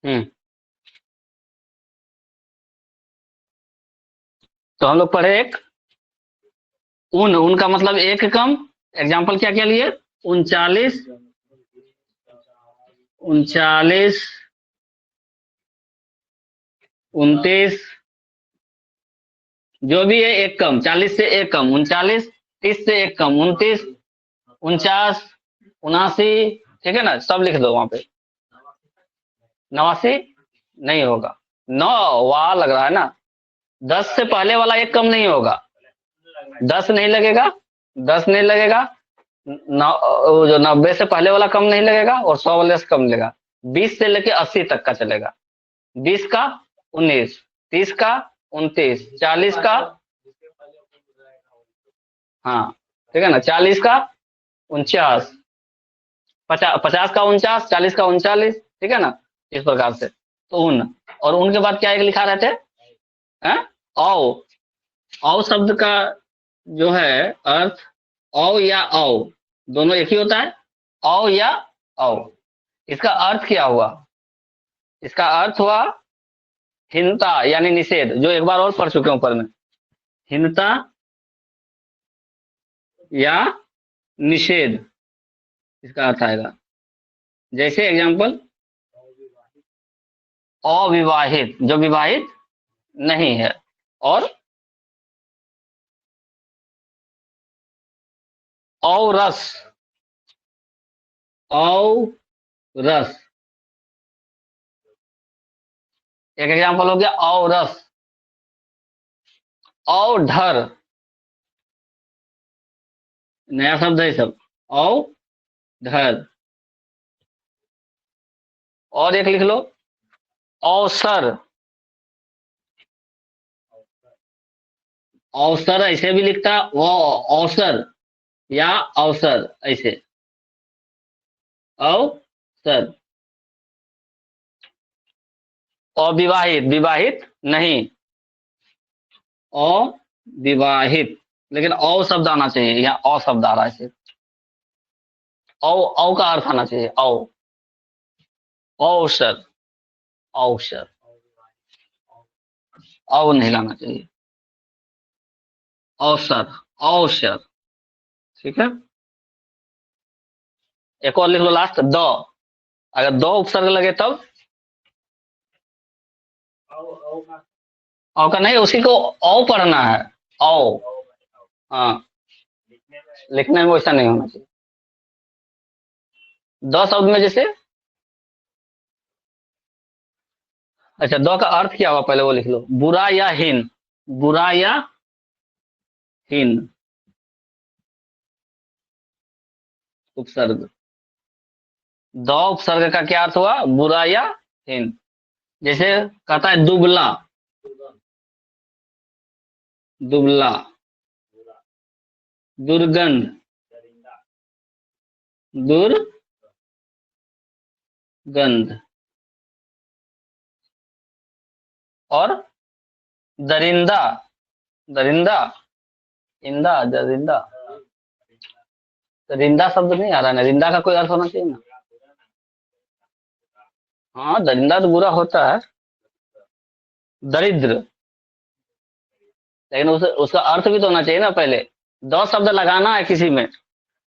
हम्म। तो हम लोग पढ़े एक उन, उनका मतलब एक कम। एग्जाम्पल क्या क्या लिए? 39, 39, 29, जो भी है एक कम, 40 से एक कम 39, 30 से एक कम 29, 49, 79। ठीक है ना, सब लिख दो वहां पे। 89 नहीं होगा। नौ वाह लग रहा है ना। 10 से पहले वाला एक कम नहीं होगा। 10 नहीं लगेगा, 10 नहीं लगेगा। जो 90 से पहले वाला कम नहीं लगेगा और 100 वाले से कम लगेगा। 20 से लेके 80 तक का चलेगा। 20 का 19, 30 का 29, 40 का, हाँ ठीक है ना, 40 का 49, 50 का 49, 40 का 39। ठीक है ना, इस प्रकार से। तो उन, और उनके बाद क्या एक लिखा रहते हैं? औ। औ शब्द का जो है अर्थ, औ या औ दोनों एक ही होता है। औ या औ, इसका अर्थ क्या हुआ? इसका अर्थ हुआ हिंता यानी निषेध, जो एक बार और पढ़ चुके हैं ऊपर में। हिंता या निषेध, इसका अर्थ आएगा। जैसे एग्जांपल, अविवाहित, जो विवाहित नहीं है। और औरस, औरस, एक एग्जांपल हो गया औरस। औढर, नया शब्द है सब। औढर। और एक लिख लो, अवसर। अवसर ऐसे भी लिखता, वो अवसर या अवसर ऐसे। अवसर। अविवाहित, विवाहित नहीं। अविवाहित, लेकिन औ शब्द आना चाहिए, यहाँ अ शब्द आ रहा है सिर्फ। औ, औ का अर्थ आना चाहिए, औ। अवसर, अवसर, औ नहीं लाना चाहिए। अवसर, अवसर। ठीक है। एक और लिख लो लास्ट, द। अगर दो उपसर्ग लगे तब, औ का नहीं, उसी को औ पढ़ना है। औ, हाँ, लिखने में वैसा नहीं होना चाहिए। द शब्द में जैसे, अच्छा, द का अर्थ क्या हुआ पहले वो लिख लो। बुरा या हीन, बुरा या हीन, उपसर्ग। द उपसर्ग का क्या अर्थ हुआ? बुरा या हीन। जैसे कहता है दुबला, दुबला। दुर्गंध, दुर्गंध। और दरिंदा, दरिंदा, इंदा, दरिंदा। दरिंदा शब्द नहीं आ रहा है ना, रिंदा का कोई अर्थ होना चाहिए ना। हाँ, दरिंदा तो बुरा होता है। दरिद्र, लेकिन उसका अर्थ भी तो होना चाहिए ना पहले। दो शब्द लगाना है किसी में।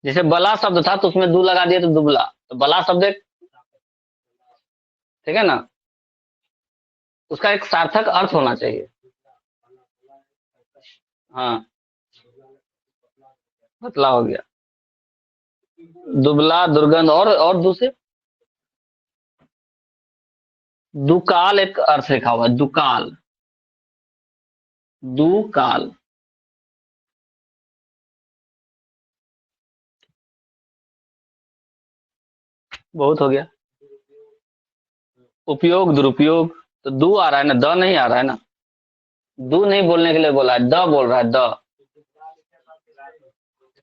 जैसे बला शब्द था तो उसमें दू लगा दिए तो दुबला, तो बला शब्द ठीक है ना, उसका एक सार्थक अर्थ होना चाहिए। हाँ, पतला हो गया। दुबला, दुर्गंध, और दूसरे। दुकाल एक अर्थ लिखा हुआ है, दुकाल, दुकाल। बहुत हो गया। उपयोग, दुरुपयोग। तो दू आ रहा है ना, द नहीं आ रहा है ना। दू नहीं बोलने के लिए बोला है, द बोल रहा है, द।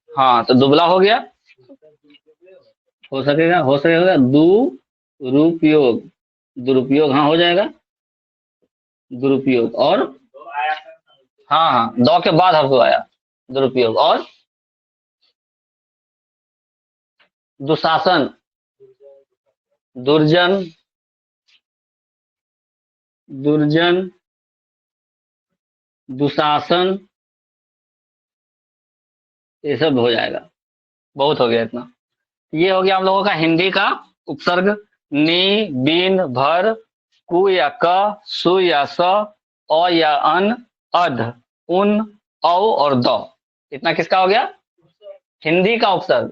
हाँ, तो दुबला हो गया। हो सकेगा दुरुपयोग, दुरुपयोग, हाँ हो जाएगा। दुरुपयोग। और हाँ हाँ, दो के बाद हर्ष आया। दुरुपयोग। और दुशासन, दुर्जन, दुर्जन, दुशासन, ये सब हो जाएगा। बहुत हो गया इतना। ये हो गया हम लोगों का हिंदी का उपसर्ग। नी, बीन, भर, कु या क, सु या स, अ या अन, अध, उन, औ और द। इतना किसका हो गया? हिंदी का उपसर्ग।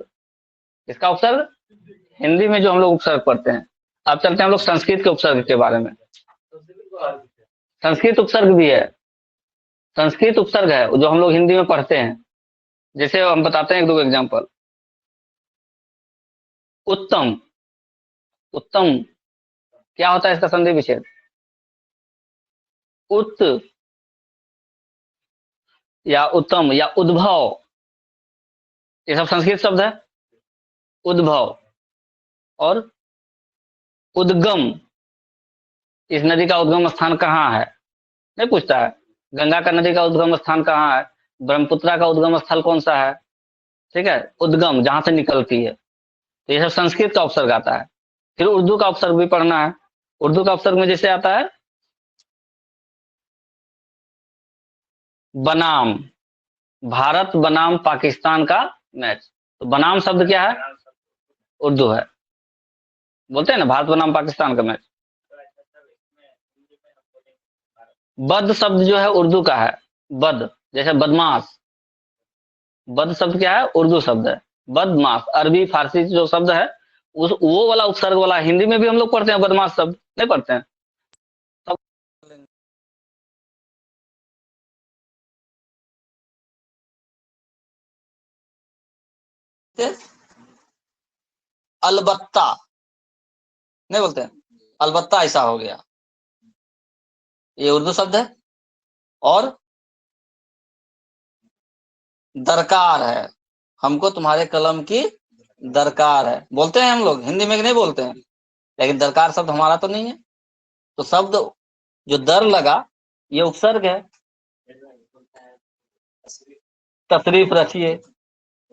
किसका उपसर्ग? हिंदी में जो हम लोग उपसर्ग पढ़ते हैं। अब चलते हैं हम लोग संस्कृत के उपसर्ग के बारे में। संस्कृत उपसर्ग भी है। संस्कृत उपसर्ग है जो हम लोग हिंदी में पढ़ते हैं। जैसे हम बताते हैं एक दो एग्जाम्पल। उत्तम। उत्तम क्या होता है इसका संधि विच्छेद? उत या उत्तम या उद्भव, ये सब संस्कृत शब्द है। उद्भव और उद्गम, इस नदी का उद्गम स्थान कहाँ है? नहीं पूछता है। गंगा का नदी का उद्गम स्थान कहाँ है? ब्रह्मपुत्रा का उद्गम स्थल कौन सा है? ठीक है, उद्गम जहां से निकलती है। तो ये सब संस्कृत का उपसर्ग आता है। फिर उर्दू का उपसर्ग भी पढ़ना है। उर्दू का उपसर्ग में जैसे आता है बनाम, भारत बनाम पाकिस्तान का मैच। तो बनाम शब्द क्या है? उर्दू है। बोलते हैं ना भारत बनाम पाकिस्तान का मैच। बद शब्द जो है उर्दू का है। बद जैसे बदमाश। बद शब्द क्या है? उर्दू शब्द है। बदमाश अरबी फारसी जो शब्द है, उस वो वाला उपसर्ग वाला हिंदी में भी हम लोग पढ़ते हैं। बदमाश शब्द नहीं पढ़ते हैं? तब अलबत्ता नहीं बोलते हैं। अलबत्ता ऐसा हो गया, ये उर्दू शब्द है। और दरकार है, हमको तुम्हारे कलम की दरकार है, बोलते हैं हम लोग हिंदी में कि नहीं बोलते हैं? लेकिन दरकार शब्द हमारा तो नहीं है। तो शब्द जो दर लगा, ये उपसर्ग है। तशरीफ रखिए,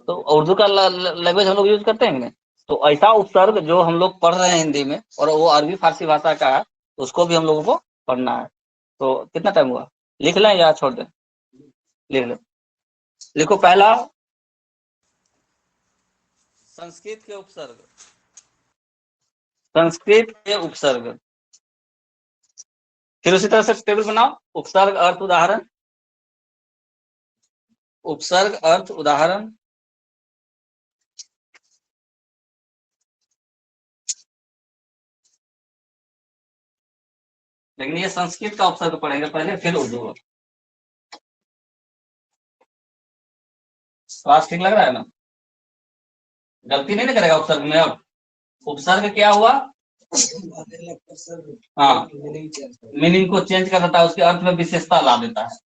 तो उर्दू का लैंग्वेज हम लोग यूज करते हैं कि नहीं? तो ऐसा उपसर्ग जो हम लोग पढ़ रहे हैं हिंदी में और वो अरबी फारसी भाषा का है, तो उसको भी हम लोगों को पढ़ना है। तो कितना टाइम हुआ? लिख लें या छोड़ दें? लिख लें। लिखो पहला संस्कृत के उपसर्ग। संस्कृत के उपसर्ग। फिर उसी तरह से टेबल बनाओ। उपसर्ग अर्थ उदाहरण। उपसर्ग अर्थ उदाहरण। लेकिन ये संस्कृत का उपसर्ग पढ़ेंगे पहले, फिर उर्दू। क्लास ठीक लग रहा है ना? गलती नहीं ना करेगा उपसर्ग में अब? उपसर्ग क्या हुआ? हाँ, मीनिंग को चेंज कर देता है, उसके अर्थ में विशेषता ला देता है।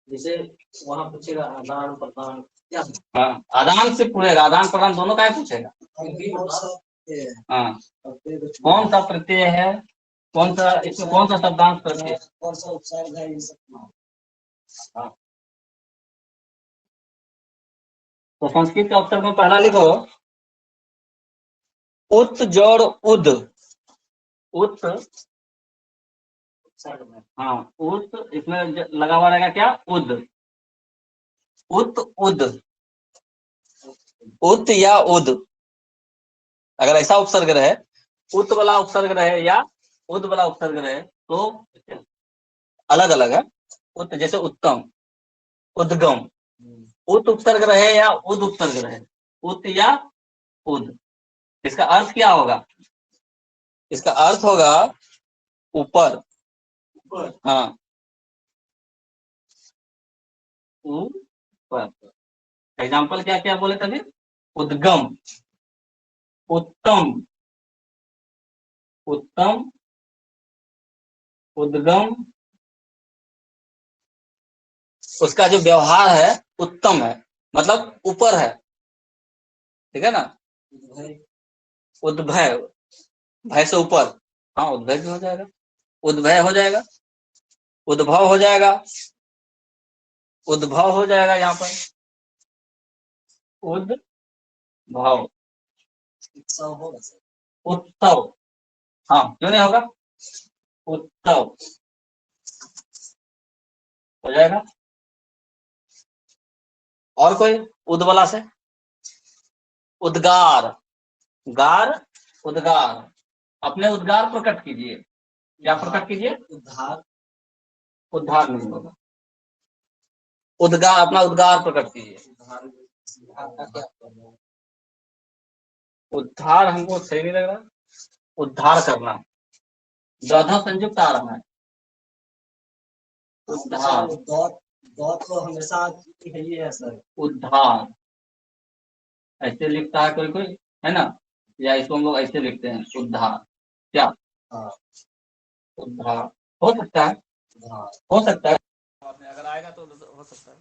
जैसे वहां पूछेगा आदान प्रदान क्या? हाँ, आदान से पूछेगा, आदान प्रदान दोनों का ही पूछेगा। हाँ, कौन सा प्रत्यय है, कौन सा, इसमें कौन सा शब्दांश प्रत्यय, कौन सा उपसर्ग है, ये सब। हाँ, तो संस्कृत का उपसर्ग में पहला लिखो उत जोड़ उद। उत, हाँ उत, इसमें लगा हुआ रहेगा क्या? उद। उत उद, उत या उद। अगर ऐसा उपसर्ग रहे, उत वाला उपसर्ग रहे या उद वाला उपसर्ग रहे, तो अलग अलग है। उत जैसे उत्तम, उद्गम। उत उपसर्ग रहे या उद उपसर्ग रहे, उत या उद, इसका अर्थ क्या होगा? इसका अर्थ होगा ऊपर। हाँ, ऊपर। एग्जाम्पल क्या क्या बोले तभी? उद्गम, उत्तम, उत्तम, उद्गम। उसका जो व्यवहार है उत्तम है, मतलब ऊपर है। ठीक है ना? उद्भय, भय से ऊपर। हाँ, उद्भय भी हो जाएगा, उद्भय हो जाएगा, उद्भव हो जाएगा, उद्भव हो जाएगा यहाँ पर। उद्भव, उत्सव, हाँ क्यों नहीं होगा, उत्सव हो जाएगा। और कोई उद्वला से, उद्गार, गार, उद्गार, अपने उद्गार प्रकट कीजिए। क्या प्रकट कीजिए, उद्धार, उद्धार नहीं होगा, उद्गार, अपना उद्गार प्रकट कीजिए। उद्धार हमको सही नहीं लग रहा, उद्धार करना, द्वंद्व संयुक्त आ रहा है, उद्धार, तो हमेशा यही है सर, उद्धार ऐसे लिखता है कोई कोई, है ना, या इसको हम लोग ऐसे लिखते हैं उद्धार, क्या, हाँ उद्धार हो सकता है, हो सकता है, अगर आएगा तो हो सकता है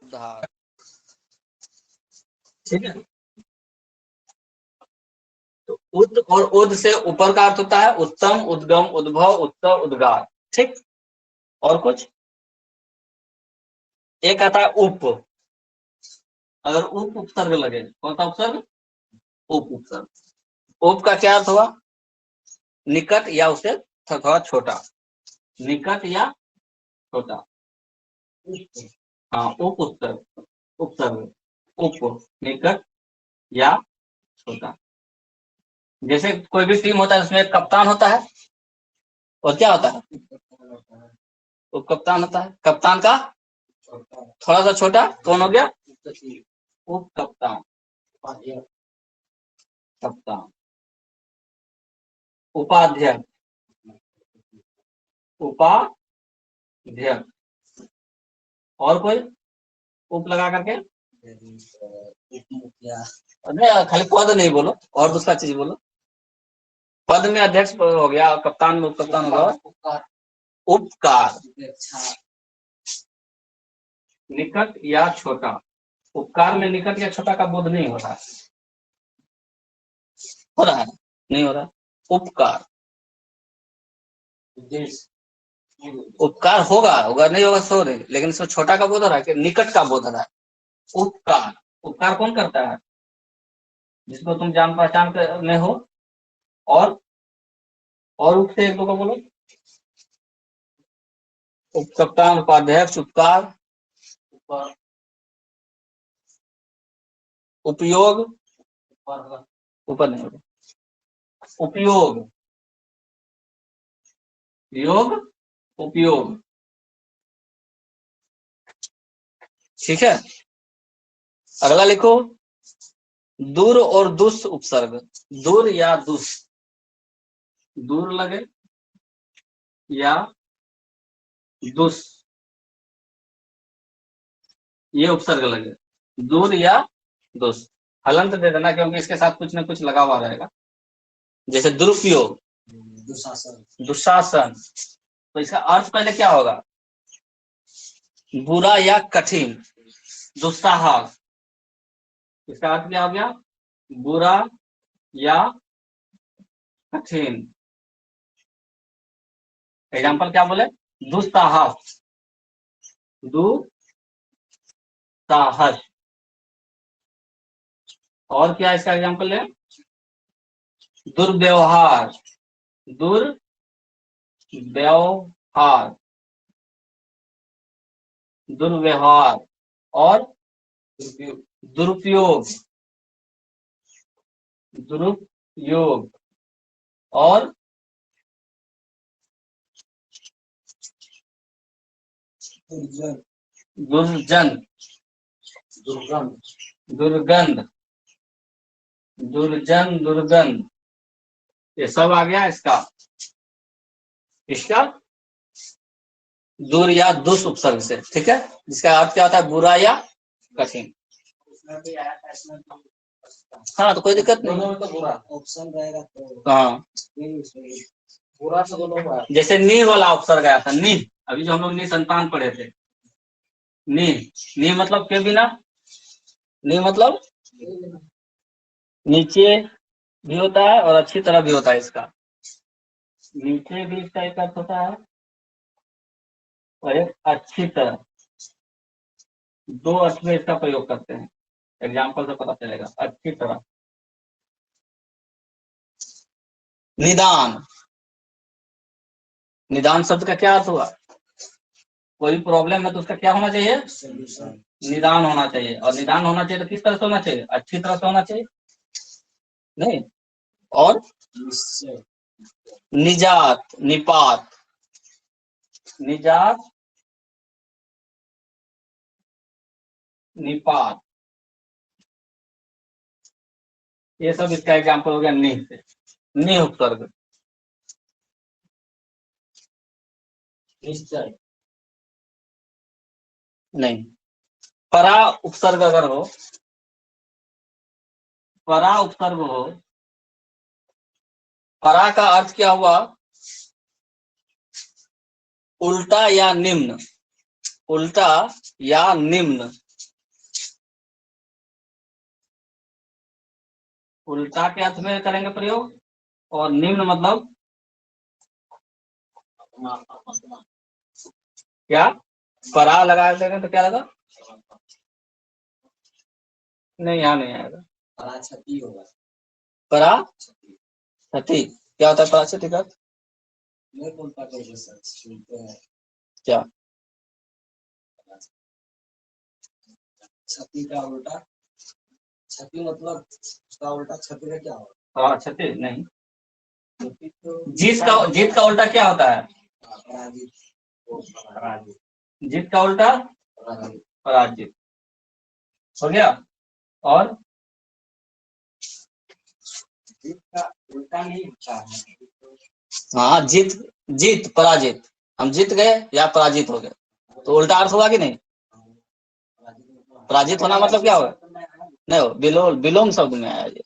उद्धार, ठीक है। तो उद और उद से ऊपर का अर्थ होता है उत्तम, उद्गम, उद्भव, उत्सव, उद्गार, ठीक। और कुछ एक आता है उप, अगर उप उपसर्ग लगे, कौन सा उपसर्ग, उप उपसर्ग, उप का क्या अर्थ हुआ, निकट या उससे थोड़ा छोटा, निकट या छोटा, हाँ उप उपसर्ग, उपसर्ग, उप निकट या छोटा। जैसे कोई भी टीम होता है उसमें एक कप्तान होता है, और क्या होता है, उप कप्तान होता है, कप्तान का थोड़ा सा छोटा कौन हो गया, उप कप्तान, कप्तान, उपाध्यक्ष, उपाध्यक्ष, और कोई उप लगा करके, नहीं खाली पद नहीं बोलो, और दूसरा चीज बोलो, पद में अध्यक्ष हो गया, कप्तान में उप कप्तान हो गया, उपकार, निकट या छोटा, उपकार में निकट या छोटा का बोध नहीं हो रहा है, हो रहा है, नहीं हो रहा, उपकार, उपकार होगा, होगा नहीं होगा सो नहीं, लेकिन इसमें छोटा का बोध हो रहा है कि निकट का बोध हो रहा है, उपकार, उपकार कौन करता है, जिसको तुम जान पहचान में हो, और उप से एक दो को बोलो, उप कप्तान, उपाध्यक्ष, उपकार, उपयोग, ऊपर नहीं होगा, उपयोग, योग, उपयोग, ठीक है। अगला लिखो, दूर और दुस उपसर्ग, दूर या दुस, दूर लगे या दुस, ये उपसर्ग लगे, दूर या दुस, हलंत दे देना क्योंकि इसके साथ कुछ ना कुछ लगा हुआ रहेगा, जैसे दुरुपयोग, दुशासन, दुशासन, तो इसका अर्थ पहले क्या होगा, बुरा या कठिन, दुस्साहस, इसका अर्थ क्या हो गया, बुरा या कठिन, एग्जाम्पल क्या बोले, दुस्साहस, दुस्साहस, और क्या इसका एग्जाम्पल है, दुर्व्यवहार, दुर्व्यवहार, दुर्व्यवहार, और दुरुपयोग, दुरुपयोग, और दुर्जन, दुर्गंध, दुर्गंध, दुर्जन, दुर्गंध, ये सब आ गया इसका, इसका दूर या दुष्ट उपसर्ग से, ठीक है, जिसका अर्थ क्या होता है, बुरा या कठिन, हाँ तो कोई दिक्कत नहीं, तो बुरा ऑप्शन रहेगा तो हाँ, बुरा से दोनों, जैसे नी वाला उपसर्ग आया था, नी, अभी जो हम लोग नी संतान पढ़े थे, नी, नी मतलब के बिना, नी मतलब नीचे भी होता है और अच्छी तरह भी होता है, इसका नीचे भी इसका एक अर्थ होता है और एक अच्छी तरह, दो अर्थ में इसका प्रयोग करते हैं, एग्जाम्पल से पता चलेगा, अच्छी तरह, निदान, निदान शब्द का क्या अर्थ हुआ? कोई प्रॉब्लम है तो उसका क्या होना चाहिए? निदान होना चाहिए। और निदान होना चाहिए तो किस तरह से होना चाहिए? अच्छी तरह से होना चाहिए, नहीं? और निजात, निपात, निजात, निपात, ये सब इसका एग्जाम्पल हो गया निह से। निह उपसर्ग, निश्चय नहीं। परा उपसर्ग अगर हो, परा उपसर्ग हो, परा का अर्थ क्या हुआ? उल्टा या निम्न, उल्टा या निम्न। उल्टा के अर्थ में करेंगे प्रयोग, और निम्न मतलब क्या? परा लगा देंगे तो क्या लगा? नहीं, यहाँ नहीं आएगा। पराक्षति होगा। पराक्षति क्या होता है? पराक्षति का क्या? क्षति का उल्टा, क्षति मतलब उसका उल्टा क्षति का क्या होगा? हाँ, क्षति नहीं। जीत का उल्टा क्या होता है? पराजित। जीत का उल्टा पराजित हो गया। और जीत का उल्टा नहीं होता है। हाँ, जीत, जीत पराजित, हम जीत गए या पराजित हो गए, तो उल्टा अर्थ हुआ कि नहीं? पराजित होना मतलब क्या होगा? नहीं हो, विलोम, विलोम शब्द में आया ये।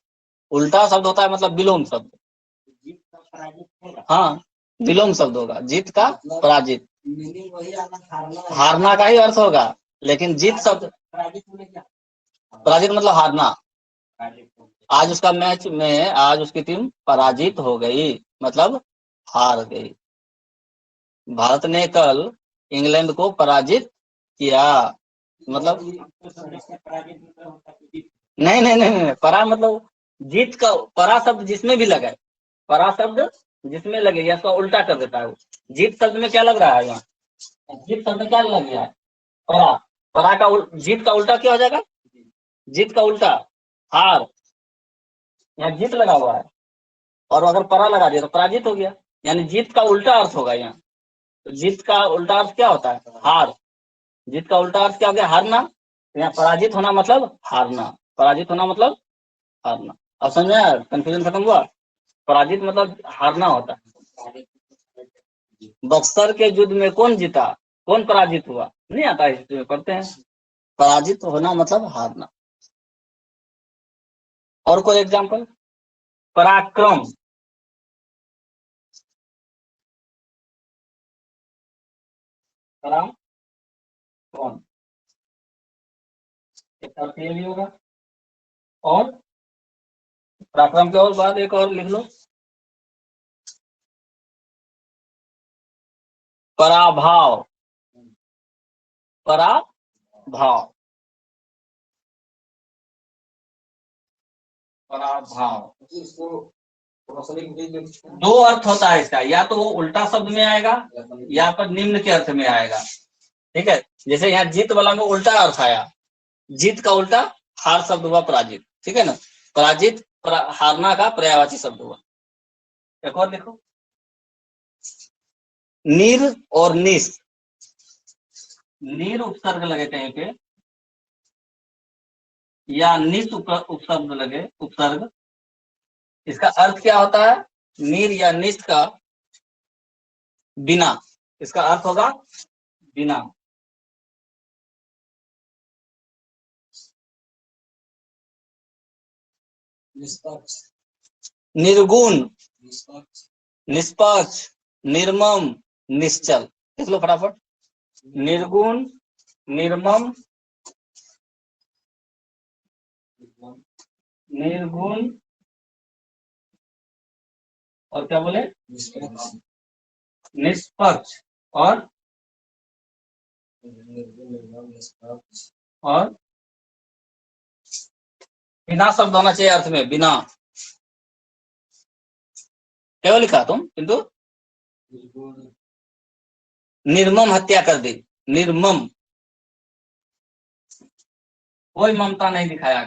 उल्टा शब्द होता है मतलब विलोम शब्द। हाँ, विलोम शब्द होगा, जीत का पराजित। हारना का ही अर्थ होगा, लेकिन जीत शब्द, पराजित मतलब हारना। आज उसका मैच में, आज उसकी टीम पराजित हो गई, मतलब हार गई। भारत ने कल इंग्लैंड को पराजित किया, मतलब नहीं नहीं नहीं नहीं, परा मतलब जीत का, परा शब्द जिसमें भी लगे, परा शब्द जिसमें लगे या उसका उल्टा कर देता है वो। जीत शब्द में क्या लग रहा है यहाँ? जीत शब्द में क्या लग गया है? परा। परा का जीत का उल्टा क्या हो जाएगा? जीत का उल्टा हार, यहाँ जीत लगा हुआ है, और अगर परा लगा दिया तो पराजित हो गया, यानी जीत का उल्टा अर्थ होगा यहाँ। तो जीत का उल्टा अर्थ क्या होता है? हार। जीत का उल्टा अर्थ क्या हो गया? हारना। तो यहाँ पराजित होना मतलब हारना, पराजित होना मतलब हारना। अब समझा? कंफ्यूजन खत्म हुआ? पराजित मतलब हारना होता है। बक्सर के युद्ध में कौन जीता, कौन पराजित हुआ? नहीं आता है, हिस्ट्री में पढ़ते हैं। पराजित होना मतलब हारना। और कोई एग्जांपल? पराक्रम, पराक्रम एक अर्थ ये भी होगा। और पराक्रम के और बाद एक और लिख लो, पराभाव, पराभाव, पराभाव। दो अर्थ होता है इसका, या तो वो उल्टा शब्द में आएगा या पर निम्न के अर्थ में आएगा। ठीक है, जैसे यहाँ जीत वाला में उल्टा अर्थ आया, जीत का उल्टा हार शब्द हुआ पराजित, ठीक है ना? पराजित हारना का पर्यायवाची शब्द हुआ। एक और देखो, नीर और निस, नीर उपसर्ग लगे कहीं पे या निस उपशब्द लगे, उपसर्ग, इसका अर्थ क्या होता है? नीर या निस का बिना, इसका अर्थ होगा बिना। निर्गुण, निष्पक्ष, निर्मम, निश्चल। लिख लो फटाफट, निर्गुण, निर्मम, निर्गुण, और क्या बोले? निष्पक्ष, और बिना शब्द होना चाहिए अर्थ में, बिना। क्या लिखा तुम किंतु? निर्मम हत्या कर दी, निर्मम, कोई ममता नहीं दिखाया,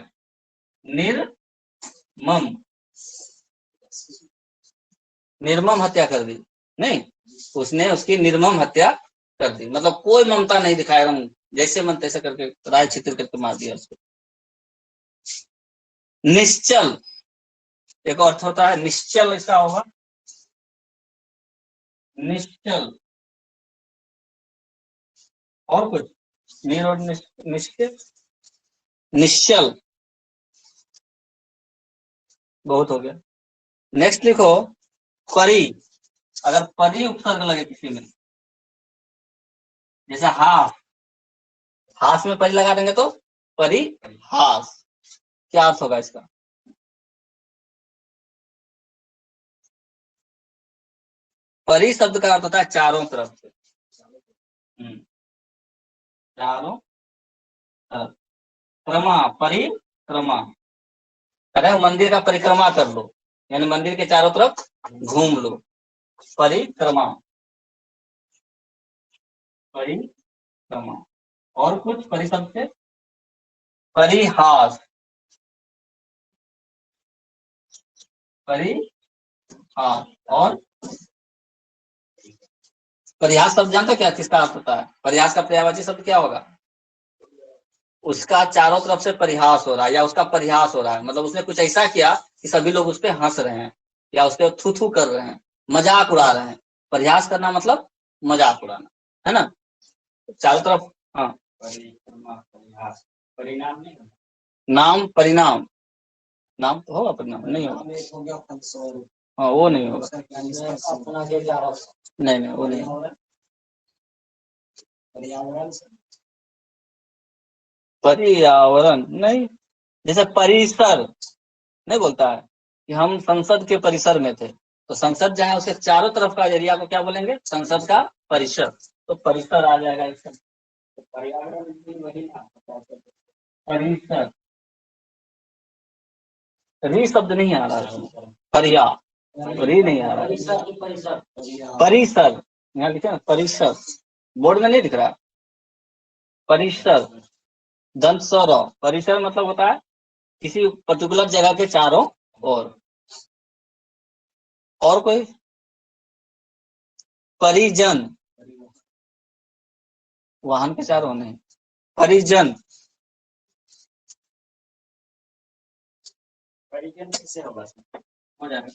निर्मम, निर्मम हत्या कर दी, नहीं, उसने उसकी निर्मम हत्या कर दी, मतलब कोई ममता नहीं दिखाया, एकदम जैसे मन तैसे करके राय छित्र करके मार दिया उसको। निश्चल, एक अर्थ होता है निश्चल, इसका होगा निश्चल, और कुछ निर और निश्चल, निश्चल, बहुत हो गया। नेक्स्ट लिखो परी, अगर परी उपसर्ग लगे किसी में, जैसे हास, हास में परी लगा देंगे तो परी हास, क्या अर्थ होगा इसका? परी शब्द का अर्थ होता है चारों तरफ से, चारों तरफ, क्रमा, परिक्रमा, अरे मंदिर का परिक्रमा कर लो, यानी मंदिर के चारों तरफ घूम लो, परिक्रमा, परिक्रमा। और कुछ परि शब्द से? परिहास, परिहास, और परिहास शब्द जानते हो क्या किसका अर्थ होता है? परिहास का पर्यायवाची शब्द क्या होगा? उसका चारों तरफ से परिहास हो रहा है, या उसका परिहास हो रहा है, मतलब उसने कुछ ऐसा किया कि सभी लोग उस पर हंस रहे हैं, या उस पर थू थू कर रहे हैं, मजाक उड़ा रहे हैं। परिहास करना मतलब मजाक उड़ाना, है ना? चारों तरफ, हाँ, परिणाम नहीं, नाम परिणाम, नाम तो होगा, परिणाम नहीं होगा, हाँ वो नहीं होगा, नहीं नहीं वो नहीं होगा। पर्यावरण नहीं, जैसे परिसर नहीं बोलता है कि हम संसद के परिसर में थे, तो संसद जहाँ उसके चारों तरफ का एरिया को क्या बोलेंगे? संसद का परिसर, तो परिसर आ जाएगा इसका। पर्यावरण परिसर, री शब्द नहीं आ रहा है, परिया, री नहीं आ रहा है, परिसर, यहाँ लिखे ना परिसर, बोर्ड में नहीं दिख रहा, परिसर, दंत सौर, परिसर मतलब होता है किसी पर्टिकुलर जगह के चारों ओर। और कोई? परिजन, वाहन के चारों नहीं, परिजन, परिजन किसे होगा? हो जाएगा,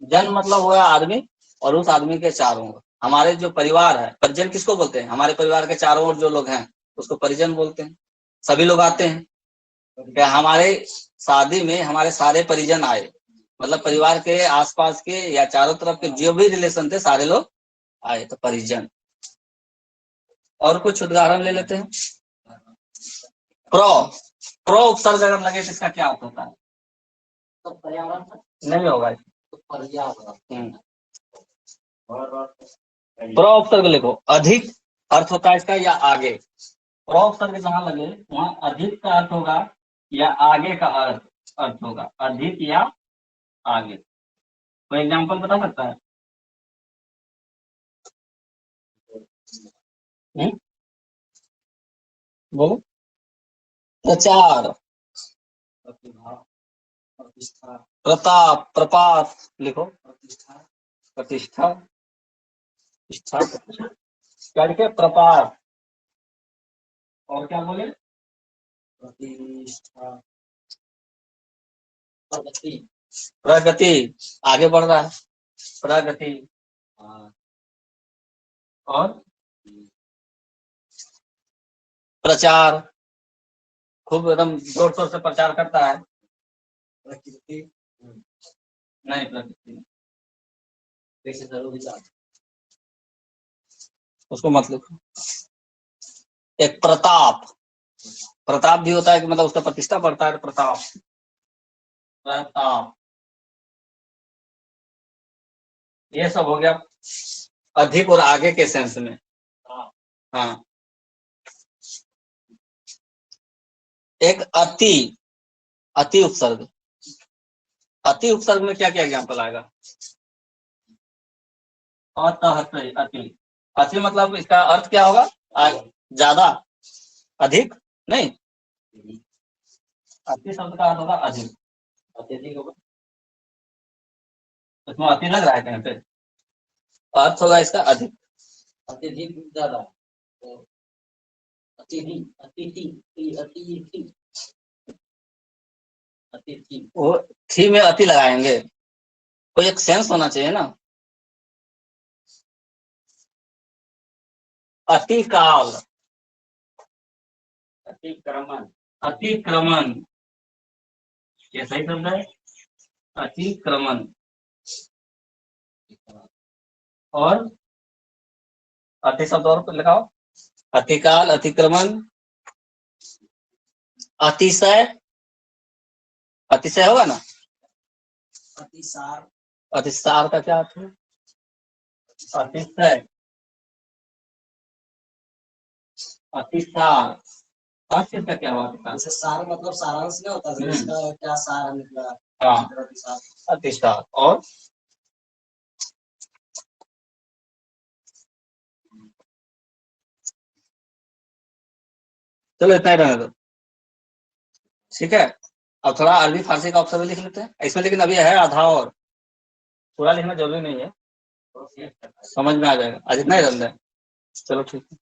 जन मतलब हुआ आदमी, और उस आदमी के चारों ओर, हमारे जो परिवार है, परिजन किसको बोलते हैं? हमारे परिवार के चारों ओर जो लोग हैं उसको परिजन बोलते हैं। सभी लोग आते हैं, क्या हमारे शादी में हमारे सारे परिजन आए, मतलब परिवार के आसपास के या चारों तरफ के जो भी रिलेशन थे सारे लोग आए, तो परिजन। और कुछ उदाहरण ले लेते हैं। प्रो, प्रो उपसर्ग अगर लगे तो इसका क्या अर्थ होता है? तो पर्यावरण नहीं होगा, तो पर्यावरण। प्रो उपसर्ग लिखो, अधिक अर्थ होता है इसका, या आगे। प्रो उपसर्ग जहां लगे वहां अधिक का अर्थ होगा, या आगे का अर्थ होगा, अधिक या आगे। कोई एग्जांपल बता सकता है? बोलो। प्रचार, प्रताप, प्रपात लिखो, प्रतिष्ठा, प्रतिष्ठा, क्या लिखे? प्रपात, और क्या बोले? प्रतिष्ठा, प्रगति, प्रगति, आगे बढ़ रहा है, प्रगति। और प्रचार, खूब एकदम जोर शोर से प्रचार करता है। प्रकृति नहीं, प्रकृति उसको मत लिखो। एक प्रताप, प्रताप भी होता है कि मतलब उसका प्रतिष्ठा बढ़ता है, प्रताप, प्रताप, ये सब हो गया अधिक और आगे के सेंस में। हाँ, एक अति, अति उपसर्ग, अति उपसर्ग में क्या क्या एग्जाम्पल आएगा? अति। अति मतलब इसका अर्थ क्या होगा? ज्यादा, अधिक नहीं, अति शब्द का अर्थ होगा अधिक, अत्यधिक होगा, इसमें अति लग रहा है कहीं पे, अर्थ होगा इसका अधिक, अत्यधिक, ज्यादा, अत्यधिक, अतिथि, वो थी में अति लगाएंगे, कोई एक सेंस होना चाहिए ना। अतिकाल, अतिक्रमण, अतिक्रमण, ये सही शब्द है, अतिक्रमण। और अति शब्द और लगाओ, अतिकाल, अतिक्रमण, अतिशय, अतिशय होगा ना, अतिसार, अतिसार का क्या अर्थ है? अतिशय, अतिसार, अर्थ इसका क्या हुआ? सार मतलब सारांश नहीं होता, इसका क्या सार निकला? हाँ, अतिसार। और चलो इतना ही रहने दो, ठीक है। अब थोड़ा अरबी फारसी का ऑप्शन लिख लेते हैं इसमें, लेकिन अभी है आधा, और पूरा लिखना जरूरी नहीं है, समझ में आ जाएगा, आज इतना ही रहने दें। चलो ठीक है।